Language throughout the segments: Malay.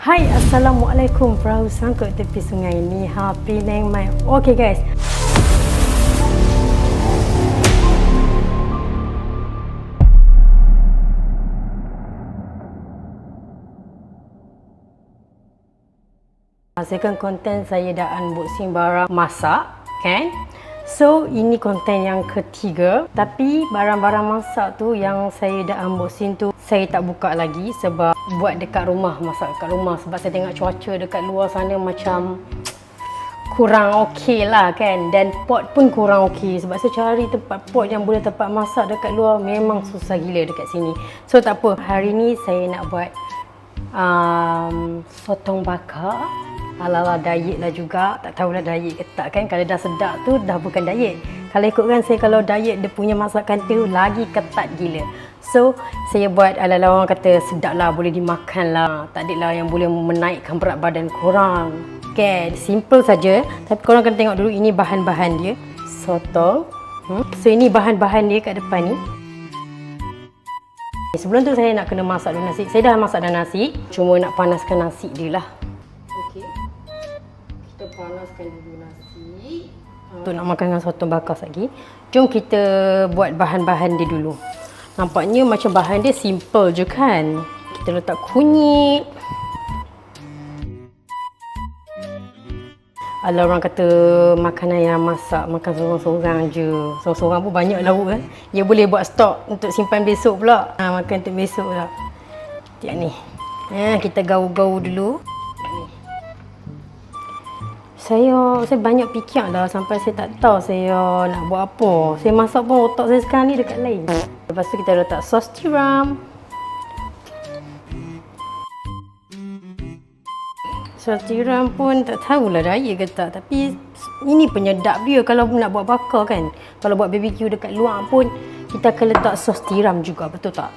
Hai, Assalamualaikum. Perahu sangkut tepi sungai ni. Penang mai. Okay guys. Hasilkan konten saya dah unboxing barang masak, kan? So, ini konten yang ketiga. Tapi barang-barang masak tu yang saya dah unboxing tu saya tak buka lagi sebab buat dekat rumah, masak dekat rumah. Sebab saya tengok cuaca dekat luar sana macam kurang okey lah kan. Dan pot pun kurang okey. Sebab saya cari tempat pot yang boleh tempat masak dekat luar memang susah gila dekat sini. So tak apa, hari ni saya nak buat sotong bakar ala-ala diet lah juga. Tak tahulah diet ke tak kan. Kalau dah sedap tu dah bukan diet. Kalau ikutkan saya, kalau diet dia punya masakan tu lagi ketat gila. So saya buat ala-ala orang kata sedap lah, boleh dimakan lah. Tak ada lah yang boleh menaikkan berat badan korang. Okay, simple saja. Tapi korang kena tengok dulu ini bahan-bahan dia. Sotong. So ini bahan-bahan dia kat depan ni. Sebelum tu saya nak kena masak dulu nasi. Saya dah masak dah nasi. Cuma nak panaskan nasi dia lah. Okey. Kita panaskan dulu nasi. Untuk nak makan dengan sotong bakar lagi. Jom kita buat bahan-bahan dia dulu. Nampaknya macam bahan dia simple je kan. Kita letak kunyit. Kalau orang kata makanan yang masak makan seorang-seorang je. Seorang-seorang pun banyak lauk kan. Dia boleh buat stok untuk simpan besok pula. Makan untuk besok pula. Tiap ni. Kita gaul-gaul dulu. Saya banyak fikir dah sampai saya tak tahu saya nak buat apa. Saya masak pun otak saya sekarang ni dekat lain. Lepas tu kita letak sos tiram. Sos tiram pun tak tahulah raya ke tak. Tapi ini penyedap dia kalau nak buat bakar kan. Kalau buat BBQ dekat luar pun kita akan letak sos tiram juga, betul tak?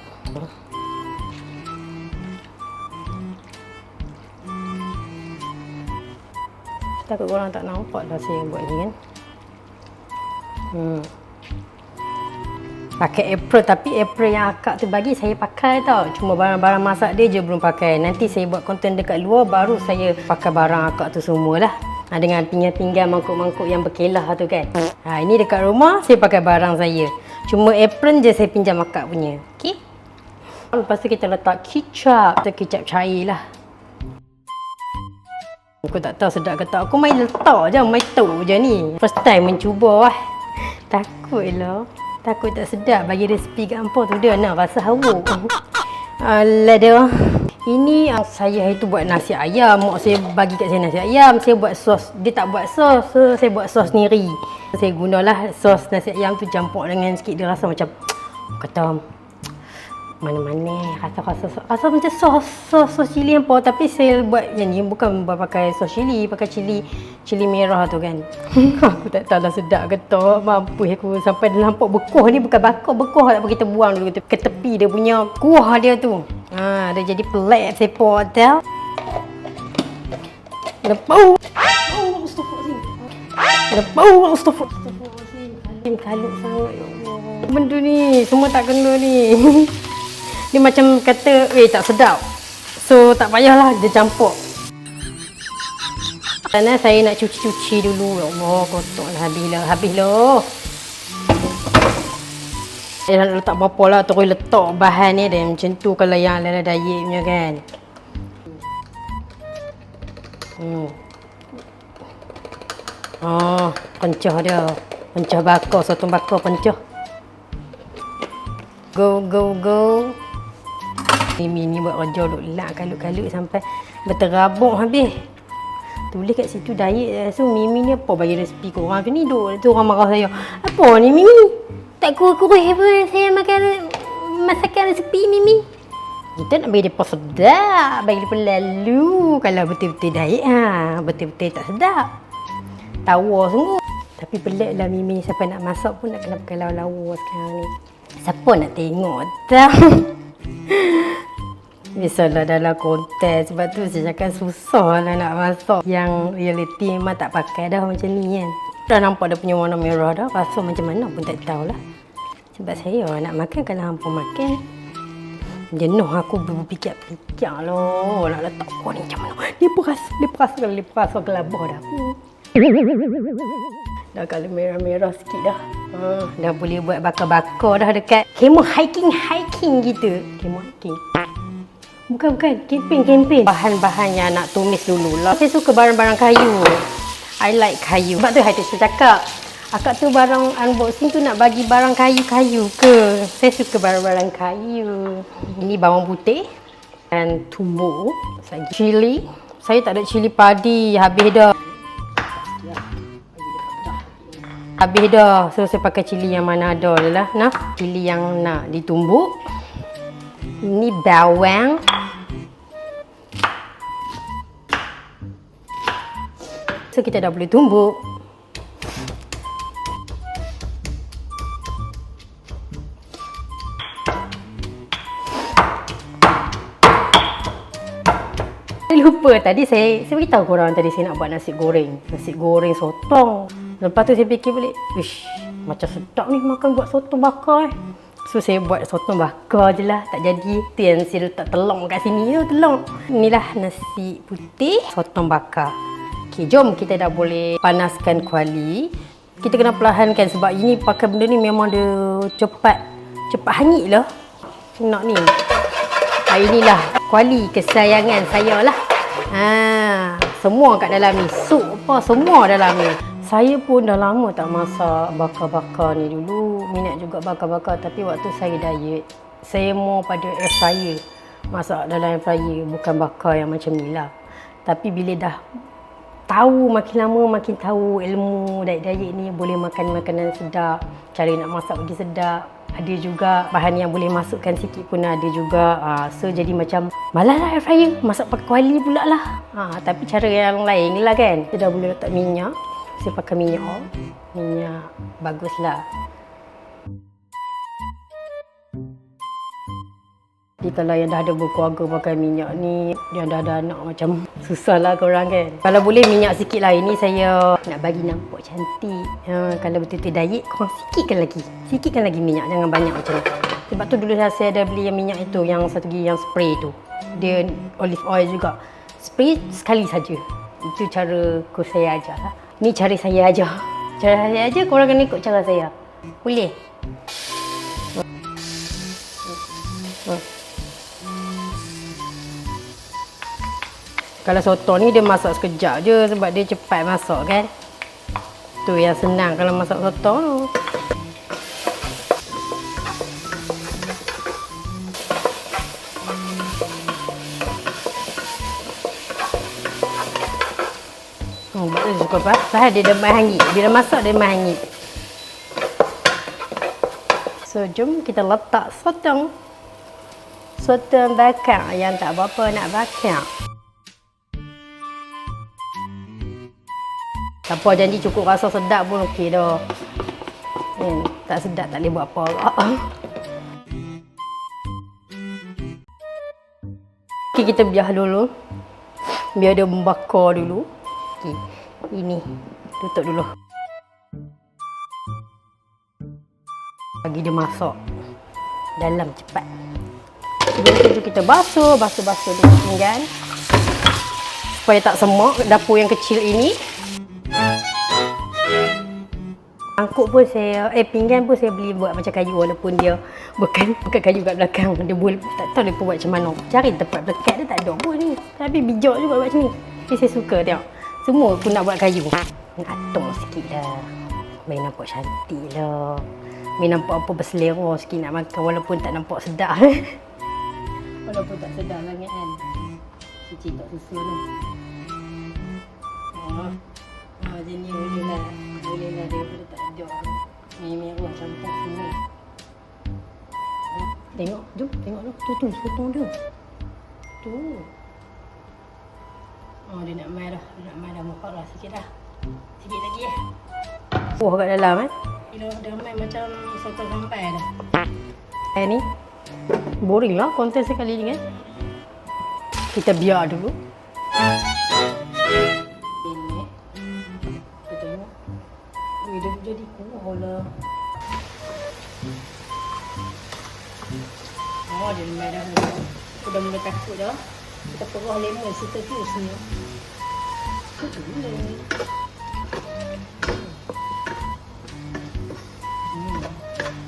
Takut korang tak nampak lah saya buat ni kan. Pakai apron, tapi apron yang akak tu bagi saya pakai tau. Cuma barang-barang masak dia je belum pakai. Nanti saya buat konten dekat luar baru saya pakai barang akak tu semua lah. Dengan pinggan-pinggan, mangkuk-mangkuk yang berkelah tu kan. Ini dekat rumah saya pakai barang saya. Cuma apron je saya pinjam akak punya. Okey. Lepas tu kita letak kicap. Kicap cair lah. Aku tak tahu sedap ke tak. Aku main letak je, main tahu je ni. First time mencuba lah. Takut lah. Takut tak sedap. Bagi resipi kat hampa tu dia nak rasa hawa. Alah dah. Ini saya itu buat nasi ayam. Mak saya bagi kat saya nasi ayam. Saya buat sos. Dia tak buat sos. So saya buat sos sendiri. Saya gunalah sos nasi ayam tu campur dengan sikit dia rasa macam kata mana-mana rasa macam sos cili hampa. Tapi saya buat yang ni bukan pakai sos cili, pakai cili merah tu kan. Aku tak tahu lah sedap ke tak. Mampus aku sampai dia nampak bekuah ni, bukan bakar bekuah tak apa, kita buang dulu ke tepi dia punya kuah dia tu. Dia jadi pelik saya potong. Lepau. Astagfirullahaladzim. Kalut sangat ya Allah. Benda ni semua tak kena ni. Dia macam kata, tak sedap. So, tak payahlah dia campur. Kerana saya nak cuci-cuci dulu. Ya Allah, kotor lah. Habis lah. Saya nak letak berapa lah. Terus letak bahan ni. Dan macam tu kalau yang ala-ala diet punya kan. Pencah dia. Pencah bakar. Sotong bakar pencah. Go. Mimi ni buat kerja duk lak kalut-kalut sampai berterabuk habis. Tulis kat situ diet. So Mimi ni apa bagi resipi korang tu ni duk tu orang marah saya. Apa ni Mimi? Tak kurus-kurus pun saya makan masakan resipi Mimi. Kita nak bagi dia sedap, bagi dia lalu. Kalau betul-betul diet betul-betul tak sedap. Tawa sungguh. Tapi peliklah Mimi sampai nak masak pun nak kena pakai lawa-lawa sekarang ni. Siapa nak tengok tak? Biasalah dalam konten. Sebab tu saya cakap susah lah nak masak. Yang reality memang tak pakai dah macam ni kan. Dah nampak dia punya warna merah dah. Rasa macam mana pun tak tahulah. Sebab saya nak makan kalau hampa makan. Jenuh aku berfikir-fikir lah. Nak letak kuah ni macam mana. Dia perasa gelabah dah aku. Dah kalau merah-merah sikit dah. Dah boleh buat bakar-bakar dah dekat kemah hiking gitu. Kemah hiking. Bukan. Kempen. Bahan-bahan yang nak tumis dulu lah. Saya suka barang-barang kayu. I like kayu. Sebab tu saya cakap. Akak tu barang unboxing tu nak bagi barang kayu-kayu ke? Saya suka barang-barang kayu. Ini bawang putih dan tumbuk. Cili. Saya tak ada cili padi. Habis dah. So saya pakai cili yang mana ada lah. Nah, cili yang nak ditumbuk. Ini bawang. So kita dah boleh tumbuk. Lupa tadi saya beritahu korang tadi saya nak buat nasi goreng sotong. Lepas tu saya fikir balik, macam sedap ni makan buat sotong bakar. So saya buat sotong bakar je lah, tak jadi. Tu yang saya letak telur kat sini tu, telur. Inilah nasi putih sotong bakar. Okey, jom kita dah boleh panaskan kuali. Kita kena perlahankan sebab ini pakai benda ni memang dia cepat hangit lah. Nak ni. Inilah kuali kesayangan saya lah. Semua kat dalam ni. Sup apa semua dalam ni. Saya pun dah lama tak masak bakar-bakar ni dulu. Minat juga bakar-bakar tapi waktu saya diet, saya more pada air fryer. Masak dalam air fryer, bukan bakar yang macam ni lah. Tapi bila dah tahu, makin lama makin tahu ilmu diet-diet ni, boleh makan makanan sedap, cara nak masak bagi sedap. Ada juga bahan yang boleh masukkan sikit pun ada juga. So jadi macam malas lah air fryer, masak pakai kuali pula lah. Tapi cara yang lain lah kan. Kita dah boleh letak minyak. Saya pakai minyak bagus lah. Jadi kalau yang dah ada berkeluarga pakai minyak ni, yang dah ada anak macam susah lah korang kan. Kalau boleh minyak sikit lah. Ini saya nak bagi nampak cantik. Kalau betul-betul diet, korang sikitkan lagi minyak, jangan banyak macam ni. Sebab tu dulu saya ada beli yang minyak itu, yang satu lagi yang spray tu. Dia olive oil juga. Spray sekali saja. Itu cara saya ajar lah. Ni cara saya ajar. Korang kena ikut cara saya. Boleh? Kalau soto ni dia masak sekejap je sebab dia cepat masak kan. Tu yang senang kalau masak soto tu. Dia suka pasal dia dah hangit. Bila masak dia hangit. So jom kita letak sotong bakar yang tak berapa nak bakar. Siapa janji cukup rasa sedap pun okey dah. Tak sedap tak boleh buat apa. Okey, kita biar dulu. Biar dia membakar dulu. Okey. Ini tutup dulu. Bagi dia masak dalam cepat. Sebelum tu kita basuh dulu pinggan. Supaya tak semak dapur yang kecil ini. Mangkuk pun pinggan pun saya beli buat macam kayu walaupun dia bukan kayu kat belakang. Dia boleh tak tahu dia buat macam mana. Cari tempat dekat dia tak ada pun ni. Tapi bijak juga buat macam ni. Tapi saya suka tengok. Semua pun nak buat kayu. Atung sikit dah. Bagi nampak cantik lah. Bagi nampak apa berselera sikit nak makan walaupun tak nampak sedap. Walaupun tak sedap sangat kan. Cicik tak susu ni. Macam ni boleh lah daripada tak ada ni merah campur semua. Tengok, jom tengok tu sotong dia tu. Dia nak mai dah muka lah sikit lagi kat dalam dia dah mai macam sotong sampai dah. Ni boring lah konten sekali ni kan. Kita biar dulu. Dia jadi kuah lah. Oh, dia memang dah. Udah mula takut dah. Kita perah lemon seterusnya.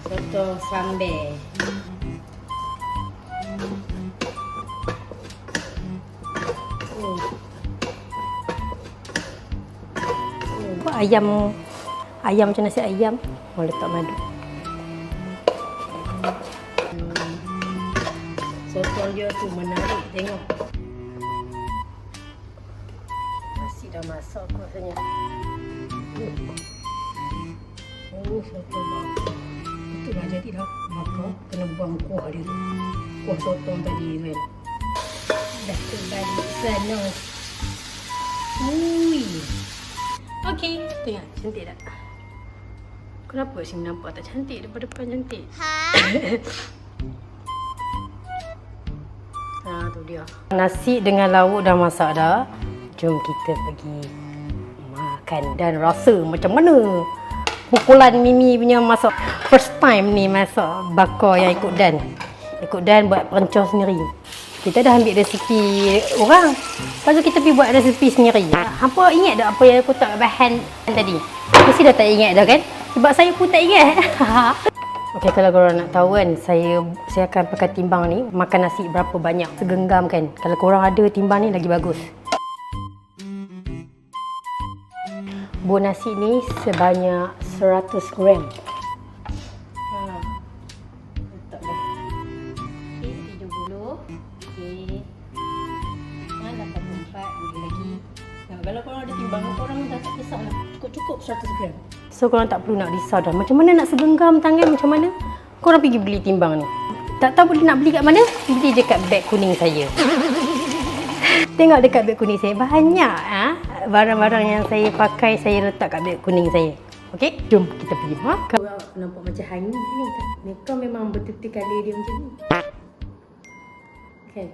Sotong sambal. Ayam macam nasi ayam. Mau letak madu. Sotong dia tu menarik, tengok. Nasi dah masak aku rasanya. Oh, sotong bakar. Itu dah jadi dah. Maka kena buang kuah dia tu. Kuah sotong tadi kan. Dah terbalik sana. Ui. Okey, tengok cantik tak? Kenapa sini nampak tak cantik? Depan-depan cantik. Tu dia. Nasi dengan lauk dah masak dah. Jom kita pergi makan dan rasa macam mana. Pukulan Mimi punya masak. First time ni masak bakar yang ikut Dan. Ikut Dan buat perancangan sendiri. Kita dah ambil resipi orang. Lepas tu kita pergi buat resipi sendiri. Hampa ingat tak apa yang aku tak bahan tadi? Mesti dah tak ingat dah kan? Sebab saya pun tak ingat. Okey, kalau korang nak tahu kan, saya akan pakai timbang ni. Makan nasi berapa banyak, segenggam kan. Kalau korang ada timbang ni lagi bagus. Bol nasi ni sebanyak 100 gram. Letak dah. Okey, 70. Okey. 84 boleh lagi. Nah, kalau korang ada timbang, korang dah tak kisahlah. Cukup 100 gram. So korang tak perlu nak risau dah. Macam mana nak segenggam tangan macam mana? Korang pergi beli timbang ni. Tak tahu boleh nak beli kat mana? Beli dekat beg kuning saya. Tengok dekat beg kuning saya. Banyak barang-barang yang saya pakai saya letak kat beg kuning saya. Okey, jom kita pergi makan. Korang nampak macam hangin ni. Mereka memang betul-betul colour dia macam ni. Okay.